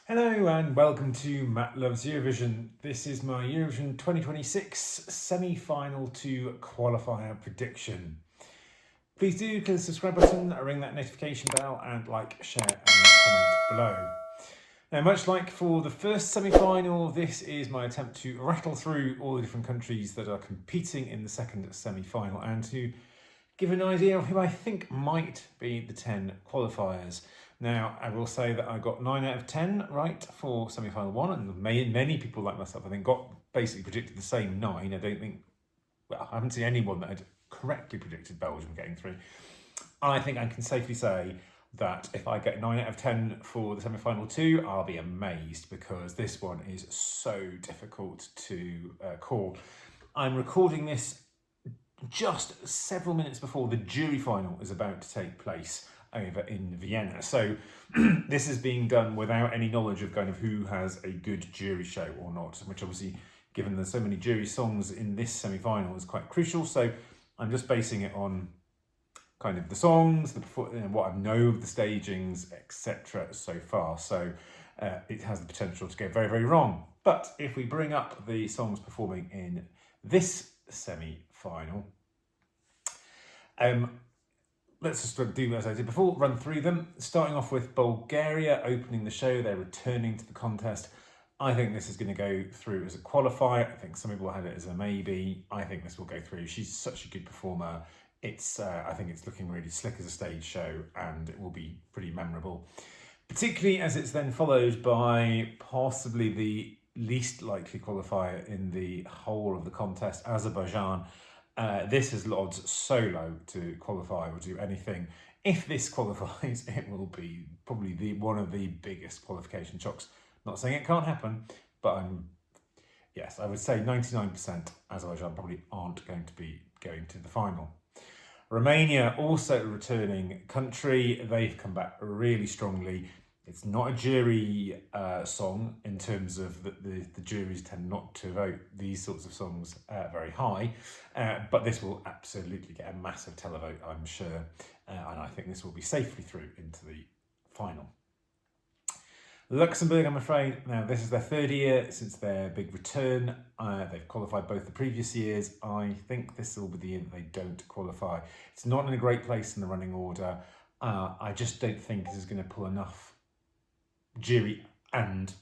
Hello and welcome to Matt Loves Eurovision. This is my Eurovision 2026 semi-final to qualifier prediction. Please do click the subscribe button, ring that notification bell and like, share and comment below. Now, much like for the first semi-final, this is my attempt to rattle through all the different countries that are competing in the second semi-final and to give an idea of who I think might be the 10 qualifiers. Now, I will say that I got 9 out of 10 right for semi-final 1, and many people like myself, I think, got basically predicted the same 9. I haven't seen anyone that had correctly predicted Belgium getting through. And I think I can safely say that if I get 9 out of 10 for the semi-final 2, I'll be amazed because this one is so difficult to call. I'm recording this just several minutes before the jury final is about to take place over in Vienna. So this is being done without any knowledge of kind of who has a good jury show or not, which obviously, given there's so many jury songs in this semi-final, is quite crucial. So I'm just basing it on kind of the songs, what I know of the stagings, etc. so far. So it has the potential to go very, very wrong. But if we bring up the songs performing in this semi-final, let's just do as I did before, run through them. Starting off with Bulgaria opening the show, they're returning to the contest. I think this is going to go through as a qualifier. I think some people had it as a maybe. I think this will go through. She's such a good performer. I think it's looking really slick as a stage show and it will be pretty memorable. Particularly as it's then followed by possibly the least likely qualifier in the whole of the contest, Azerbaijan. This has odds so low to qualify or do anything. If this qualifies, it will be probably one of the biggest qualification shocks. Not saying it can't happen, but yes, I would say 99% Azerbaijan probably aren't going to be going to the final. Romania, also a returning country. They've come back really strongly. It's not a jury song in terms of the juries tend not to vote these sorts of songs very high, but this will absolutely get a massive televote, I'm sure, and I think this will be safely through into the final. Luxembourg, I'm afraid, now this is their third year since their big return. They've qualified both the previous years. I think this will be the year that they don't qualify. It's not in a great place in the running order. I just don't think this is going to pull enough jury and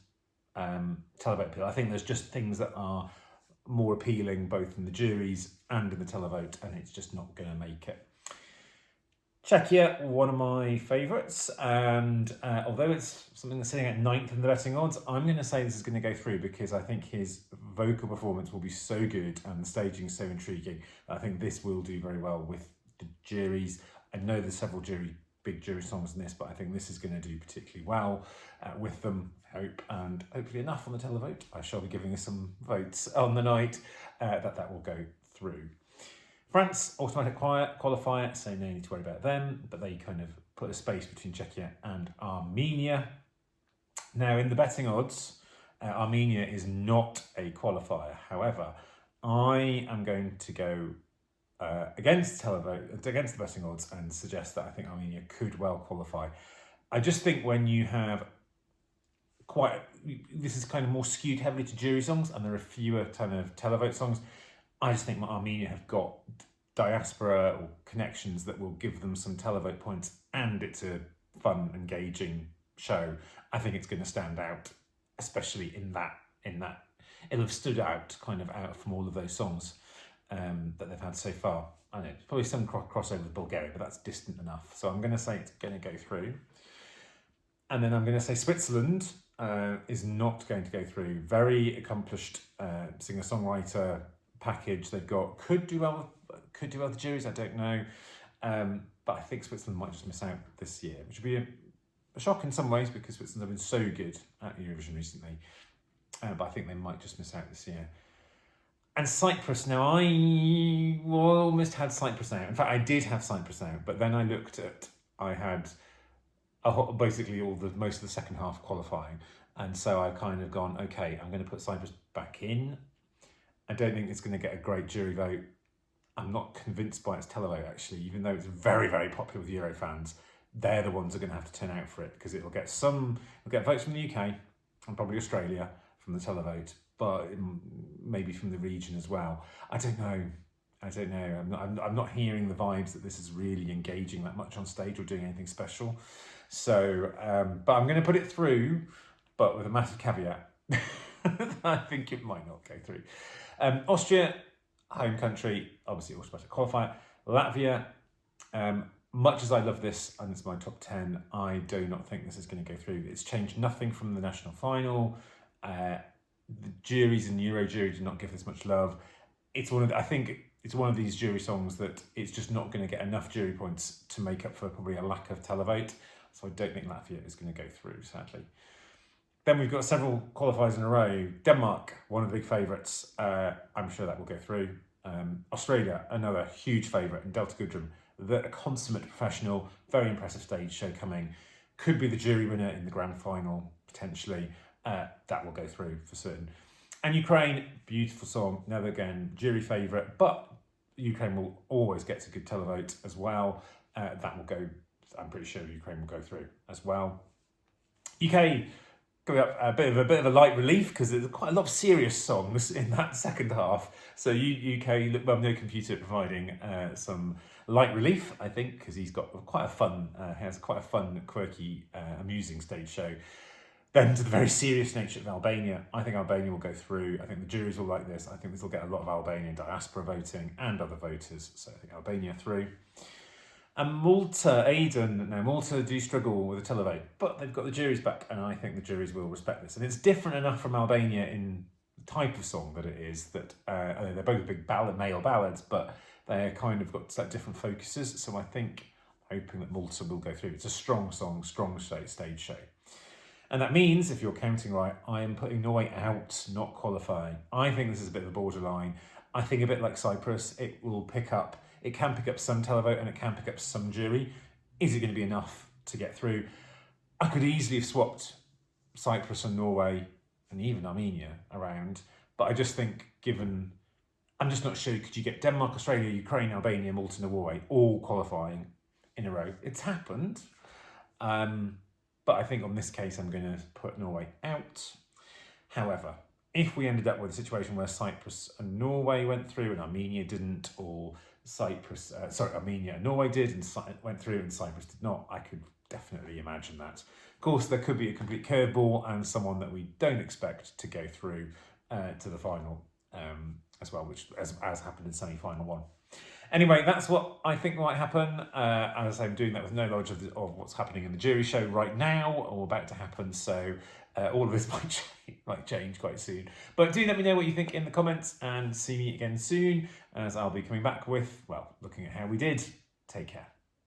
televote appeal. I think there's just things that are more appealing both in the juries and in the televote, and it's just not going to make it. Czechia, one of my favourites, and although it's something that's sitting at 9th in the betting odds, I'm going to say this is going to go through because I think his vocal performance will be so good and the staging so intriguing. I think this will do very well with the juries. I know there's several big jury songs in this, but I think this is going to do particularly well with them, hope, and hopefully enough on the televote. I shall be giving us some votes on the night that will go through. France, automatic qualifier, so no need to worry about them, but they kind of put a space between Czechia and Armenia. Now, in the betting odds, Armenia is not a qualifier. However, I am going to go against the betting odds and suggest that I think Armenia could well qualify. I just think when you have this is kind of more skewed heavily to jury songs and there are fewer kind of televote songs, I just think Armenia have got diaspora or connections that will give them some televote points, and it's a fun, engaging show. I think it's going to stand out, especially in that it'll have stood out from all of those songs that they've had so far. I know, probably some crossover with Bulgaria, but that's distant enough. So I'm going to say it's going to go through. And then I'm going to say Switzerland is not going to go through. Very accomplished singer-songwriter package they've got. Could do well with juries, I don't know. But I think Switzerland might just miss out this year, which would be a shock in some ways because Switzerland have been so good at Eurovision recently. But I think they might just miss out this year. And Cyprus, now I almost had Cyprus out. In fact, I did have Cyprus out, but then I had basically most of the second half qualifying. And so I've kind of gone, okay, I'm going to put Cyprus back in. I don't think it's going to get a great jury vote. I'm not convinced by its televote, actually, even though it's very, very popular with Euro fans. They're the ones who are going to have to turn out for it because it'll get votes from the UK, and probably Australia from the televote, but maybe from the region as well. I don't know. I'm not hearing the vibes that this is really engaging that much on stage or doing anything special. So, but I'm going to put it through, but with a massive caveat. I think it might not go through. Austria, home country, obviously automatic qualifier. Latvia, much as I love this and it's my top 10, I do not think this is going to go through. It's changed nothing from the national final. The juries and Euro jury did not give this much love. I think it's one of these jury songs that it's just not going to get enough jury points to make up for probably a lack of televote. So I don't think Latvia is going to go through, sadly. Then we've got several qualifiers in a row. Denmark, one of the big favourites. I'm sure that will go through. Australia, another huge favourite, and Delta Goodrum, a consummate professional, very impressive stage show coming. Could be the jury winner in the grand final, potentially. That will go through for certain. And Ukraine, beautiful song, never again, jury favourite, but Ukraine will always get a good televote as well. That will go, I'm pretty sure Ukraine will go through as well. UK, going up a bit of a light relief because there's quite a lot of serious songs in that second half. So UK, well, No Computer providing some light relief, I think, because he's got quite a fun, quirky, amusing stage show. Then to the very serious nature of Albania. I think Albania will go through. I think the juries will like this. I think this will get a lot of Albanian diaspora voting and other voters. So I think Albania through. And Malta, Aiden. Now, Malta do struggle with a televote, but they've got the juries back, and I think the juries will respect this. And it's different enough from Albania in the type of song that it is that they're both big male ballads, but they're kind of got different focuses. So I think, hoping that Malta will go through. It's a strong song, strong stage show. And that means, if you're counting right, I am putting Norway out, not qualifying. I think this is a bit of a borderline. I think a bit like Cyprus, it can pick up some televote and it can pick up some jury. Is it going to be enough to get through? I could easily have swapped Cyprus and Norway and even Armenia around, but I just think I'm just not sure, could you get Denmark, Australia, Ukraine, Albania, Malta, Norway all qualifying in a row? It's happened. But I think on this case, I'm going to put Norway out. However, if we ended up with a situation where Cyprus and Norway went through and Armenia didn't, or Armenia and Norway did and went through and Cyprus did not, I could definitely imagine that. Of course, there could be a complete curveball and someone that we don't expect to go through to the final as well, which as happened in semi-final one. Anyway, that's what I think might happen. As I'm doing that with no knowledge of what's happening in the jury show right now or about to happen, so all of this might change quite soon. But do let me know what you think in the comments and see me again soon, as I'll be coming back with, well, looking at how we did. Take care.